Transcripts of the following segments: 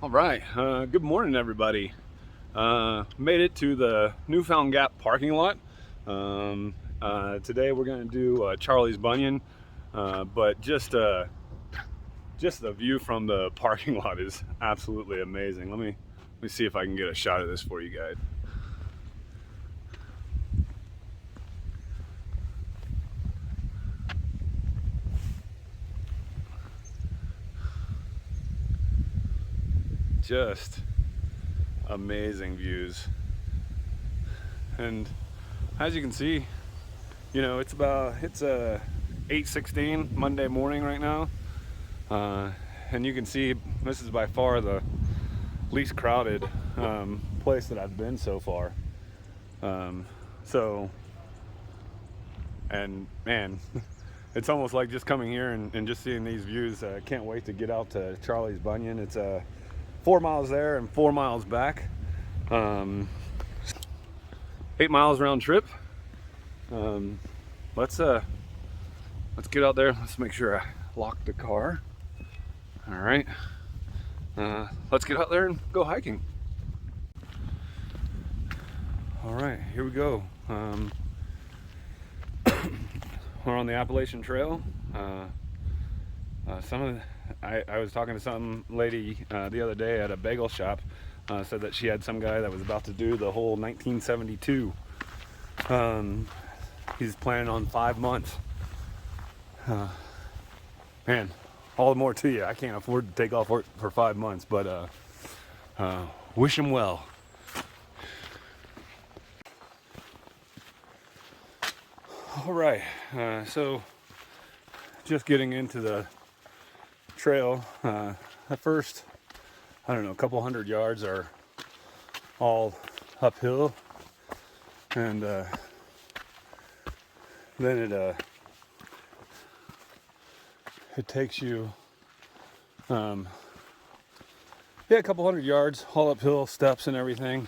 All right, good morning, everybody. Made it to the Newfound Gap parking lot. Today we're going to do Charlies Bunion, but just the view from the parking lot is absolutely amazing. Let me see if I can get a shot of this for you guys. Just amazing views. And as you can see, you know, it's 8:16 Monday morning right now, and you can see this is by far the least crowded place that I've been so far. And man, it's almost like just coming here and just seeing these views. I can't wait to get out to Charlies Bunion. It's 4 miles there and 4 miles back. 8 miles round trip. Let's get out there. Let's make sure I lock the car. All right. Let's get out there and go hiking. All right, here we go. We're on the Appalachian Trail. I was talking to some lady the other day at a bagel shop. Said that she had some guy that was about to do the whole 1972. He's planning on 5 months. Man, all the more to you. I can't afford to take off work for 5 months, but wish him well. All right, so just getting into the trail. The first, I don't know, a couple hundred yards are all uphill, and then it takes you a couple hundred yards all uphill, steps and everything,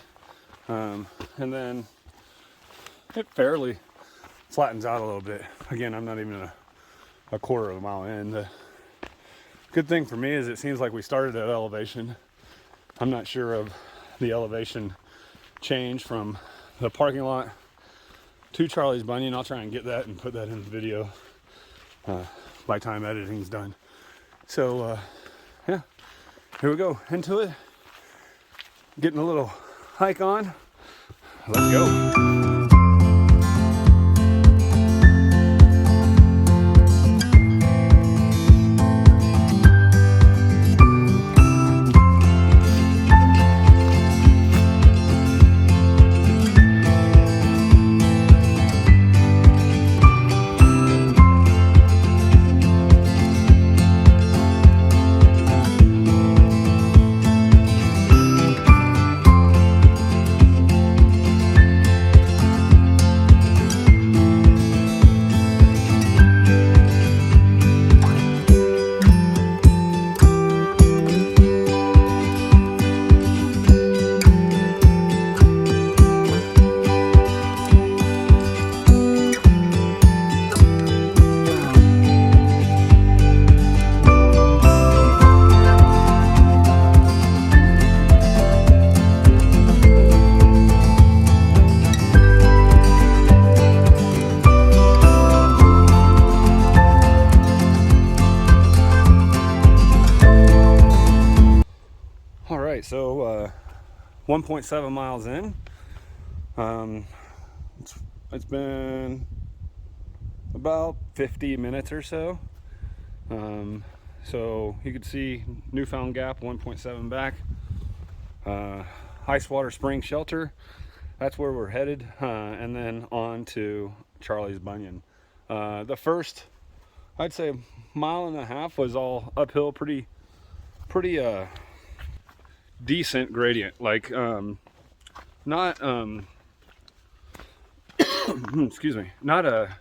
and then it fairly flattens out a little bit. Again, I'm not even a quarter of a mile in. The good thing for me is it seems like we started at elevation. I'm not sure of the elevation change from the parking lot to Charlies Bunion. I'll try and get that and put that in the video by time editing's done. So yeah, here we go into it. Getting a little hike on. Let's go. So 1.7 miles in. It's been about 50 minutes or so. So you can see Newfound Gap 1.7 back. Ice Water Spring Shelter, that's where we're headed, and then on to Charlies Bunion. The first, I'd say, mile and a half was all uphill, pretty decent gradient, like not excuse me, not a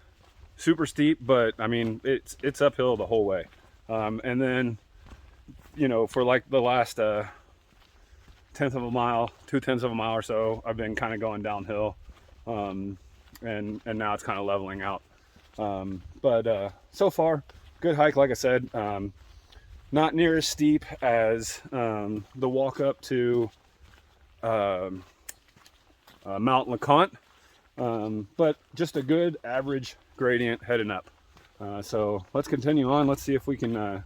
super steep, but I mean it's uphill the whole way. And then, you know, for like the last 1/10 of a mile, 2/10 of a mile or so, I've been kind of going downhill, and now it's kind of leveling out. But so far, good hike. Like I said, not near as steep as the walk up to Mount LeConte, but just a good average gradient heading up. So let's continue on. Let's see if we can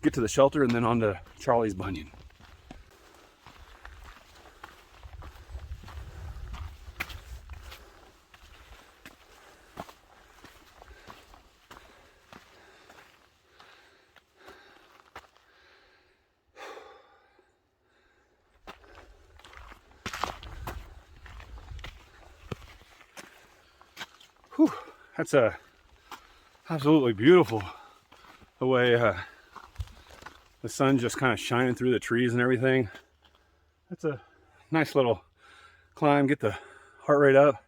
get to the shelter and then on to Charlies Bunion. Whew, that's absolutely beautiful, the way the sun's just kind of shining through the trees and everything. That's a nice little climb, get the heart rate up,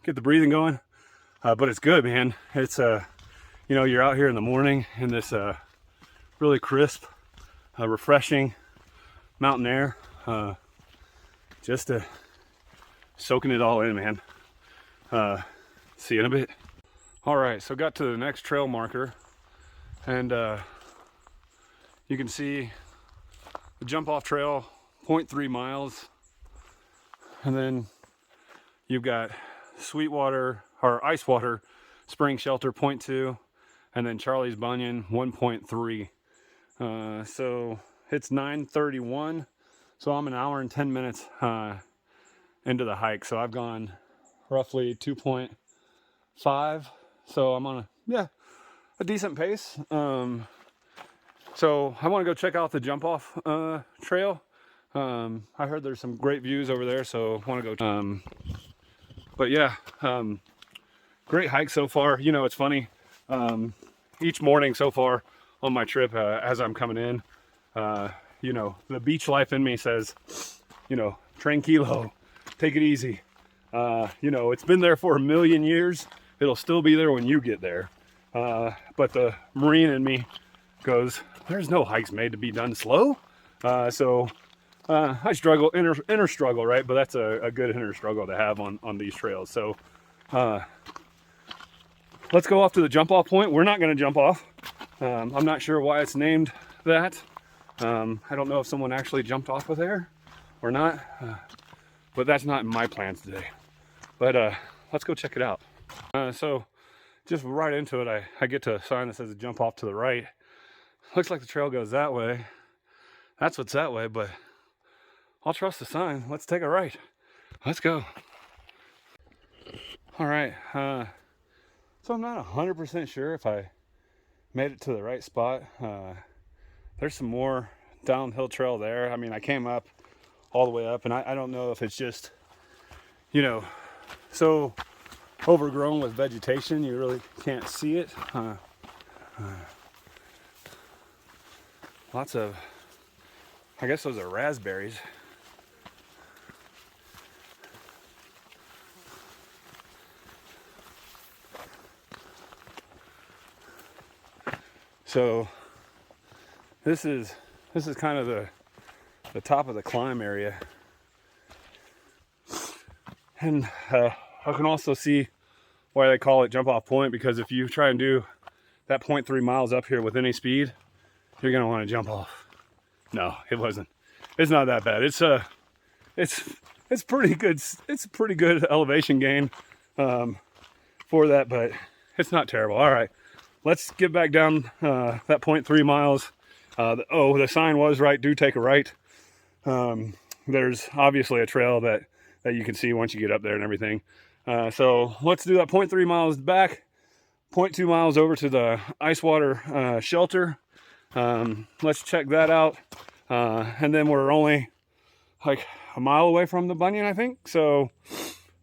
get the breathing going, but it's good, man. It's you know, you're out here in the morning in this really crisp, refreshing mountain air, just soaking it all in, man. See you in a bit. All right, so got to the next trail marker, and you can see the jump off trail, 0.3 miles, and then you've got Sweetwater or Ice Water Spring Shelter 0.2, and then Charlies Bunion 1.3. So it's 9:31, so I'm an hour and 10 minutes into the hike. So I've gone roughly 2.5, so I'm on a decent pace. So I want to go check out the jump off trail. I heard there's some great views over there, so I want to go. But yeah, great hike so far. You know, it's funny. Each morning so far on my trip, as I'm coming in, you know, the beach life in me says, you know, tranquilo, take it easy. You know, it's been there for 1,000,000 years. It'll still be there when you get there. But the Marine in me goes, there's no hikes made to be done slow. So I struggle, inner struggle, right? But that's a good inner struggle to have on these trails. So let's go off to the jump off point. We're not going to jump off. I'm not sure why it's named that. I don't know if someone actually jumped off of there or not. But that's not in my plans today. But let's go check it out. So just right into it, I get to a sign that says jump off to the right. Looks like the trail goes that way. That's what's that way, but I'll trust the sign. Let's take a right. Let's go. All right. So I'm not 100% sure if I made it to the right spot. There's some more downhill trail there. I mean, I came up all the way up, and I don't know if it's just, you know, so overgrown with vegetation you really can't see it. Lots of, I guess those are raspberries. So this is kind of the top of the climb area, and I can also see why they call it jump off point, because if you try and do that 0.3 miles up here with any speed, you're gonna want to jump off. No, it wasn't. It's not that bad. It's pretty good. It's a pretty good elevation gain for that, but it's not terrible. All right, let's get back down that 0.3 miles. The sign was right. Do take a right. There's obviously a trail that you can see once you get up there and everything. So let's do that 0.3 miles back, 0.2 miles over to the ice water shelter. Let's check that out. And then we're only like a mile away from the Bunion, I think. So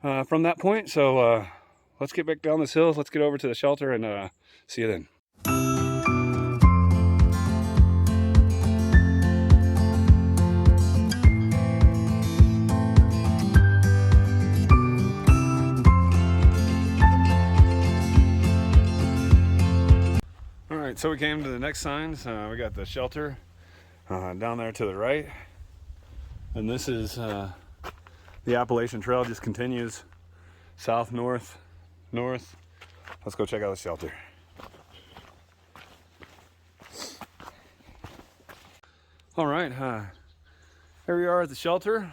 from that point, so let's get back down this hill. Let's get over to the shelter and see you then. So we came to the next signs. We got the shelter down there to the right, and this is the Appalachian Trail. Just continues south, north. Let's go check out the shelter. All right, here we are at the shelter.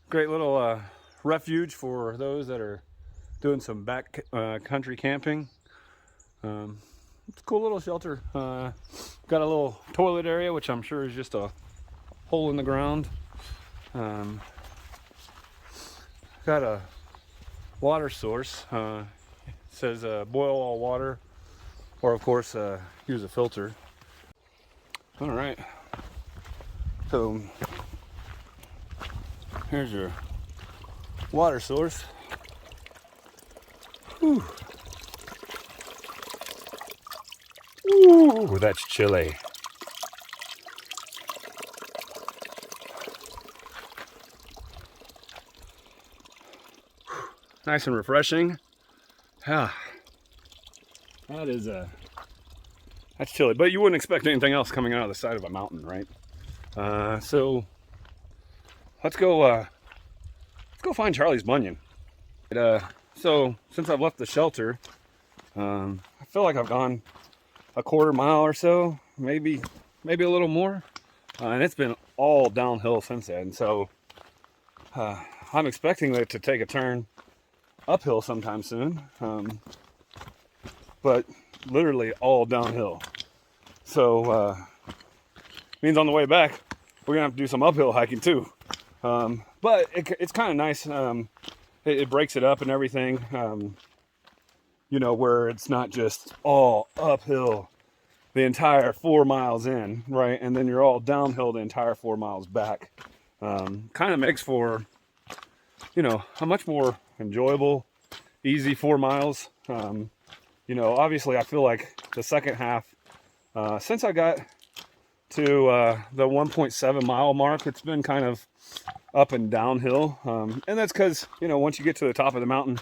Great little refuge for those that are doing some back country camping. It's a cool little shelter. Got a little toilet area, which I'm sure is just a hole in the ground. Got a water source. It says boil all water, or of course use a filter. All right, so here's your water source. Whew. Ooh, that's chilly. Nice and refreshing. Yeah, that is that's chilly, but you wouldn't expect anything else coming out of the side of a mountain, right? So let's go find Charlies Bunion. So since I've left the shelter, I feel like I've gone a quarter mile or so, maybe a little more, and it's been all downhill since then. So I'm expecting it to take a turn uphill sometime soon, but literally all downhill. So means on the way back we're gonna have to do some uphill hiking too, but it's kind of nice. It breaks it up and everything, you know, where it's not just all uphill the entire 4 miles in, right, and then you're all downhill the entire 4 miles back. Kind of makes for, you know, a much more enjoyable, easy 4 miles. You know, obviously I feel like the second half, since I got to the 1.7 mile mark, it's been kind of up and downhill. And that's because, you know, once you get to the top of the mountain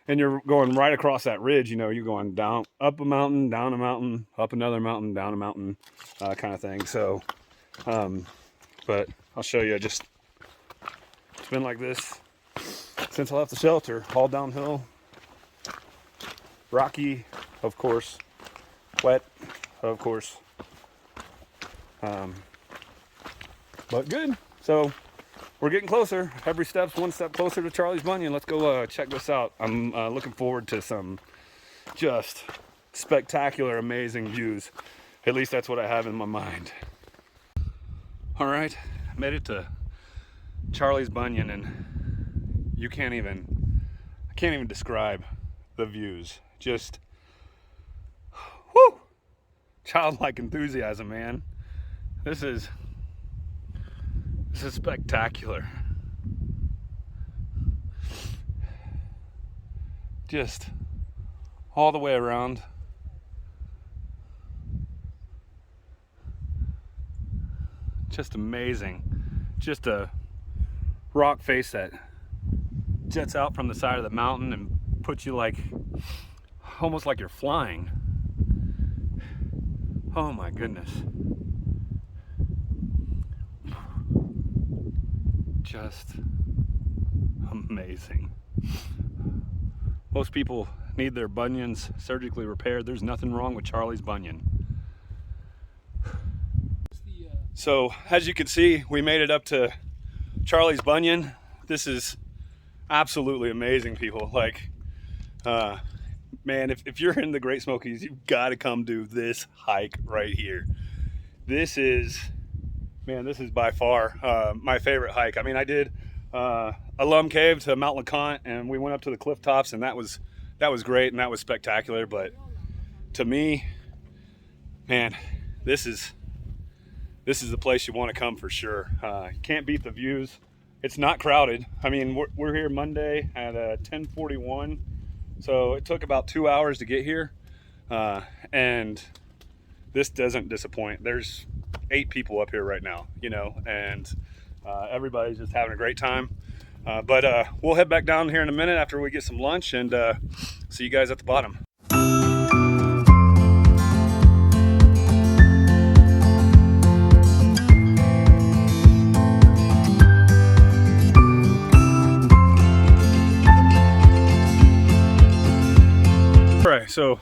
and you're going right across that ridge, you know, you're going down, up a mountain, down a mountain, up another mountain, down a mountain, kind of thing. So, but I'll show you, it's been like this since I left the shelter, all downhill. Rocky, of course, wet, of course, but good. So we're getting closer. Every step's one step closer to Charlies Bunion. Let's go check this out. I'm looking forward to some just spectacular, amazing views. At least that's what I have in my mind. All right, made it to Charlies Bunion, and I can't even describe the views. Just, whoo, childlike enthusiasm, man. This is spectacular. Just all the way around. Just amazing. Just a rock face that jets out from the side of the mountain and puts you like, almost like you're flying. Oh my goodness. Just amazing. Most people need their bunions surgically repaired. There's nothing wrong with Charlies Bunion. So as you can see, we made it up to Charlies Bunion. This is absolutely amazing, people. Like, man, if you're in the Great Smokies, you've got to come do this hike right here. This is by far my favorite hike. I mean, I did Alum Cave to Mount LeConte, and we went up to the cliff tops, and that was great, and that was spectacular. But to me, man, this is the place you want to come for sure. You can't beat the views. It's not crowded. I mean, we're here Monday at 10:41, so it took about 2 hours to get here, and this doesn't disappoint. There's 8 people up here right now, you know, and everybody's just having a great time. But we'll head back down here in a minute after we get some lunch, and see you guys at the bottom. All right, so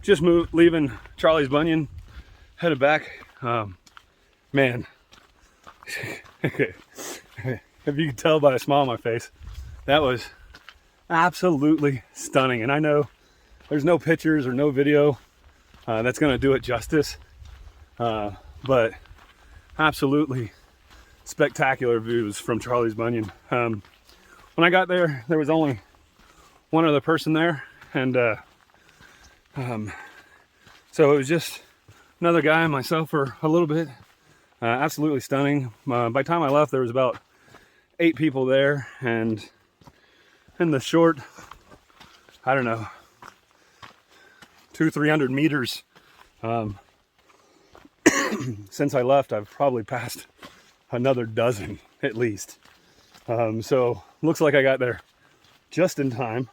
just leaving Charlies Bunion, headed back. man, if you can tell by the smile on my face, that was absolutely stunning. And I know there's no pictures or no video that's going to do it justice, but absolutely spectacular views from Charlies Bunion. When I got there, there was only one other person there, and so it was just another guy and myself for a little bit. Absolutely stunning. By the time I left, there was about 8 people there, and in the short, I don't know, 200-300 meters since I left, I've probably passed another dozen at least. So looks like I got there just in time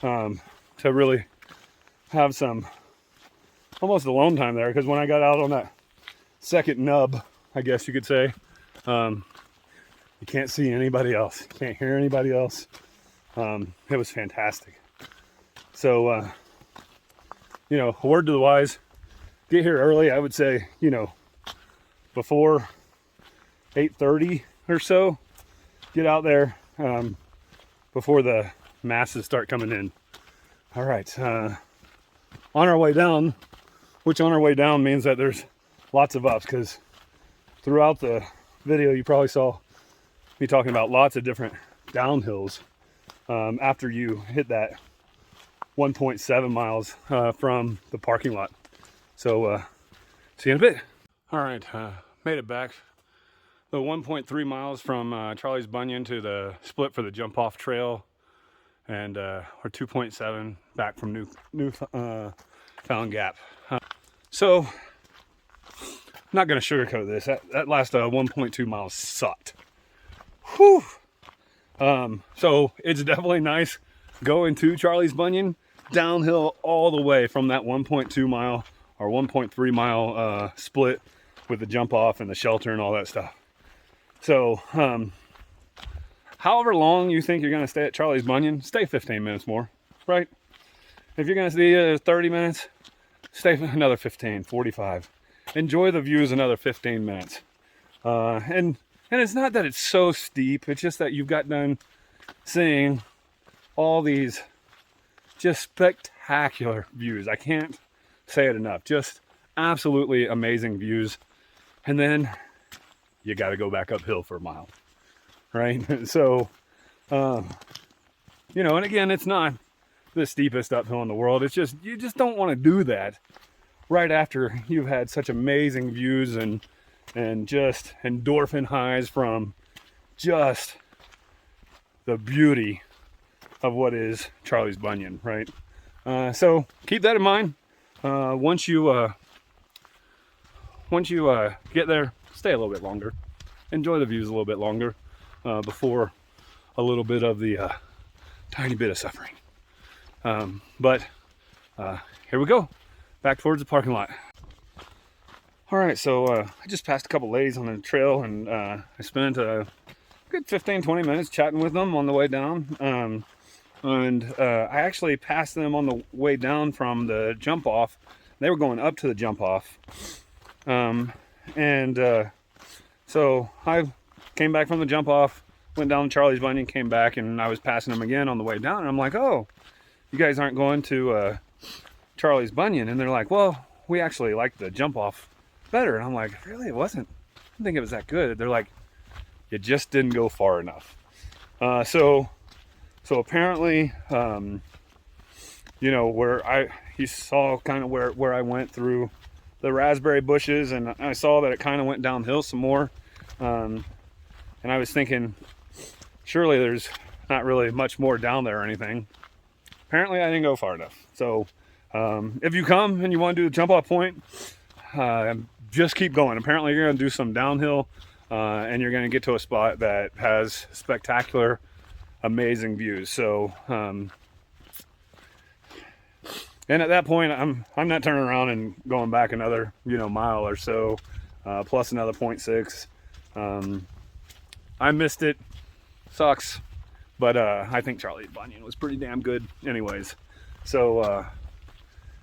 to really have some almost alone time there, because when I got out on that second nub, I guess you could say, you can't see anybody else, you can't hear anybody else. It was fantastic. So you know, a word to the wise, get here early. I would say, you know, before 8:30 or so, get out there before the masses start coming in. All right, on our way down, which on our way down means that there's lots of ups, because throughout the video you probably saw me talking about lots of different downhills after you hit that 1.7 miles from the parking lot. So see you in a bit. All right, made it back the 1.3 miles from Charlies Bunion to the split for the jump off trail, and we're 2.7 back from Newfound Gap. So I'm not gonna sugarcoat this. That last 1.2 miles sucked. Whew. So it's definitely nice going to Charlies Bunion downhill all the way from that 1.2 mile or 1.3 mile split with the jump off and the shelter and all that stuff. So however long you think you're going to stay at Charlies Bunion, stay 15 minutes more, right? If you're going to stay 30 minutes, stay another 15, 45. Enjoy the views another 15 minutes. And it's not that it's so steep, it's just that you've got done seeing all these just spectacular views. I can't say it enough. Just absolutely amazing views. And then you got to go back uphill for a mile, right? So, you know, and again, it's not the steepest uphill in the world. It's just, you just don't want to do that right after you've had such amazing views and just endorphin highs from just the beauty of what is Charlies Bunion, right? So keep that in mind. Once you get there, stay a little bit longer, enjoy the views a little bit longer before a little bit of the tiny bit of suffering. But here we go, back towards the parking lot. All right, so I just passed a couple ladies on the trail, and I spent a good 15-20 minutes chatting with them on the way down. And I actually passed them on the way down from the jump off. They were going up to the jump off. So I came back from the jump off, went down to Charlies Bunion, came back, and I was passing them again on the way down. And I'm like, oh, you guys aren't going to Charlies Bunion? And they're like, well, we actually like the jump off better. And I'm like, really? It wasn't? I didn't think it was that good. They're like, you just didn't go far enough. So apparently, you know, he saw kind of where I went through the raspberry bushes, and I saw that it kind of went downhill some more. And I was thinking, surely there's not really much more down there or anything. Apparently I didn't go far enough. So if you come and you want to do the jump off point, just keep going. Apparently you're going to do some downhill, and you're going to get to a spot that has spectacular, amazing views. So and at that point, I'm not turning around and going back another, you know, mile or so, plus another 0.6. I missed it, sucks, but I think Charlies Bunion was pretty damn good anyways. So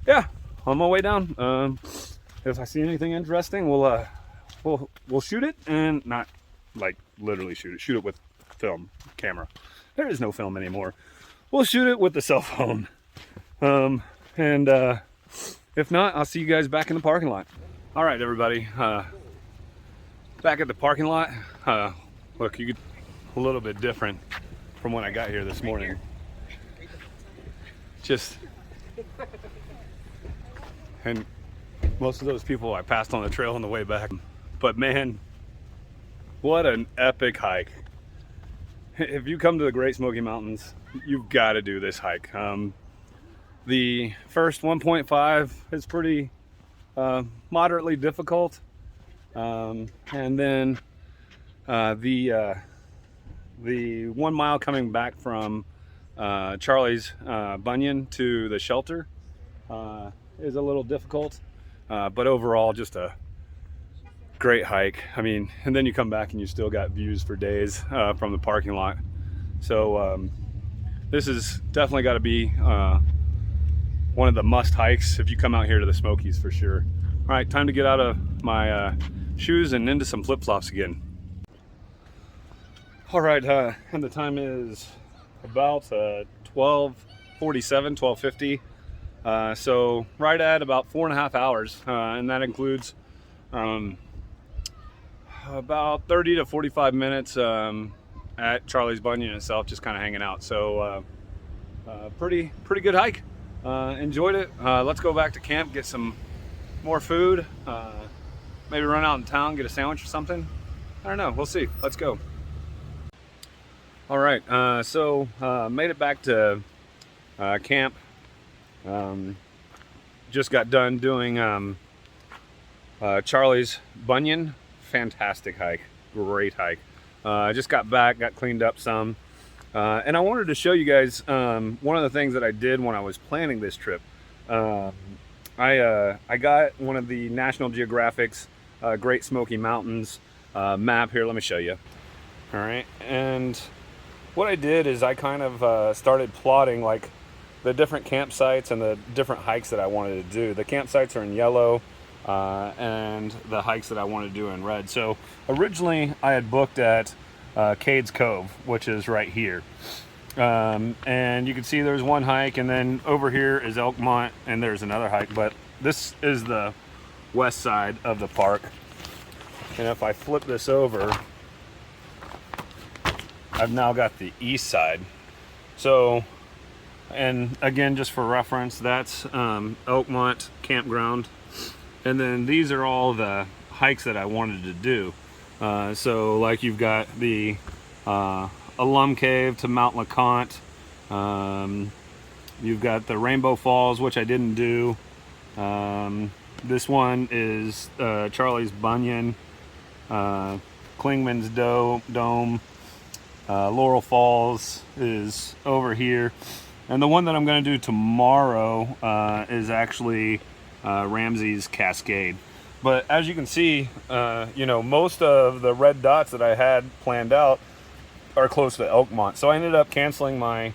yeah, on my way down, if I see anything interesting, we'll we'll shoot it, and not like literally shoot it with film camera. There is no film anymore. We'll shoot it with the cell phone. And if not, I'll see you guys back in the parking lot. All right, everybody, back at the parking lot. Look, you could a little bit different from when I got here this morning. Just, and most of those people I passed on the trail on the way back. But man, what an epic hike. If you come to the Great Smoky Mountains, you've got to do this hike. The first 1.5 is pretty moderately difficult, and then the 1 mile coming back from Charlies Bunion to the shelter is a little difficult, but overall just a great hike. I mean, and then you come back and you still got views for days from the parking lot. So this is definitely got to be one of the must hikes if you come out here to the Smokies, for sure. All right, time to get out of my shoes and into some flip-flops again. All right, and the time is about 12:47, 12:50. So right at about 4.5 hours, and that includes about 30 to 45 minutes at Charlies Bunion itself, just kind of hanging out. So pretty good hike. Enjoyed it. Let's go back to camp, get some more food, maybe run out in town, get a sandwich or something. I don't know, we'll see. Let's go. All right, so made it back to camp. Just got done doing Charlies Bunion. Fantastic hike, great hike. Just got back, got cleaned up some. And I wanted to show you guys one of the things that I did when I was planning this trip. I got one of the National Geographic's Great Smoky Mountains map here. Let me show you. All right, and what I did is I kind of started plotting like the different campsites and the different hikes that I wanted to do. The campsites are in yellow, and the hikes that I wanted to do in red. So originally I had booked at Cades Cove, which is right here, and you can see there's one hike, and then over here is Elkmont, and there's another hike, but this is the west side of the park. And if I flip this over, I've now got the east side. So, and again, just for reference, that's Elkmont campground, and then these are all the hikes that I wanted to do. So like you've got the Alum Cave to Mount LeConte. You've got the Rainbow Falls, which I didn't do. This one is Charlies Bunion, Klingman's Dome, Laurel Falls is over here. And the one that I'm going to do tomorrow is actually Ramsey's Cascade. But as you can see, you know, most of the red dots that I had planned out are close to Elkmont. So I ended up canceling my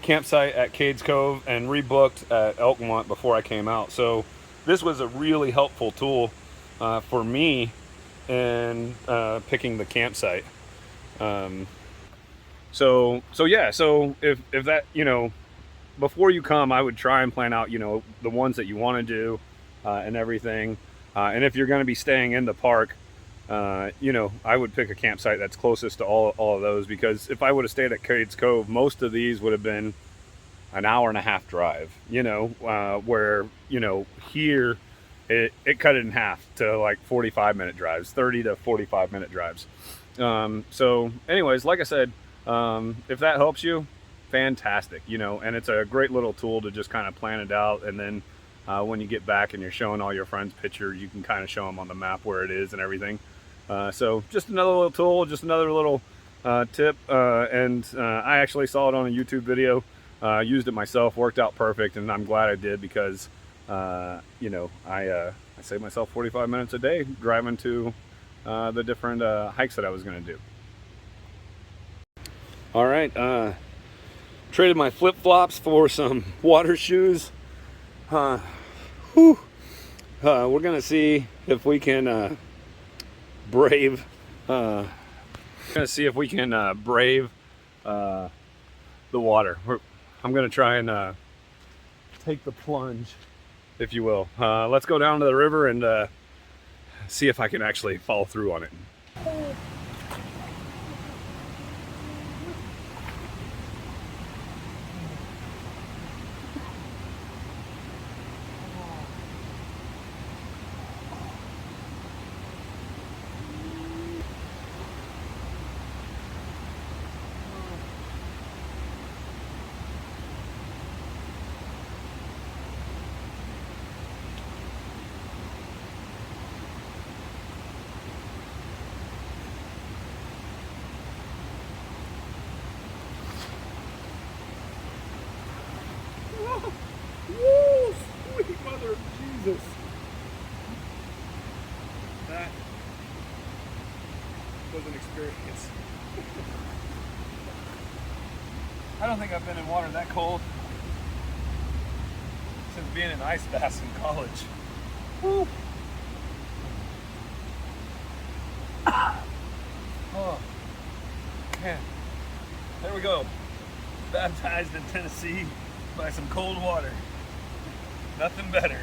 campsite at Cades Cove and rebooked at Elkmont before I came out. So this was a really helpful tool for me in picking the campsite. So yeah, so if that, you know, before you come, I would try and plan out, you know, the ones that you want to do and everything. And if you're going to be staying in the park, you know, I would pick a campsite that's closest to all of those, because if I would have stayed at Cades Cove, most of these would have been an 1.5-hour drive, you know, where, you know, here it cut it in half to like 45-minute drives, 30 to 45-minute drives. So anyways, like I said, if that helps you, fantastic, you know, and it's a great little tool to just kind of plan it out, and then when you get back and you're showing all your friends pictures, you can kind of show them on the map where it is and everything. So just another little tool, just another little tip, and I actually saw it on a YouTube video, used it myself, worked out perfect, and I'm glad I did, because you know, I saved myself 45 minutes a day driving to the different hikes that I was going to do. All right, traded my flip-flops for some water shoes. we're gonna see if we can brave. We're gonna see if we can brave the water. I'm gonna try and take the plunge, if you will. Let's go down to the river and see if I can actually follow through on it. Woo! Sweet mother of Jesus! That was an experience. I don't think I've been in water that cold since being in ice baths in college. Woo! Oh, man. There we go. Baptized in Tennessee by some cold water. Nothing better.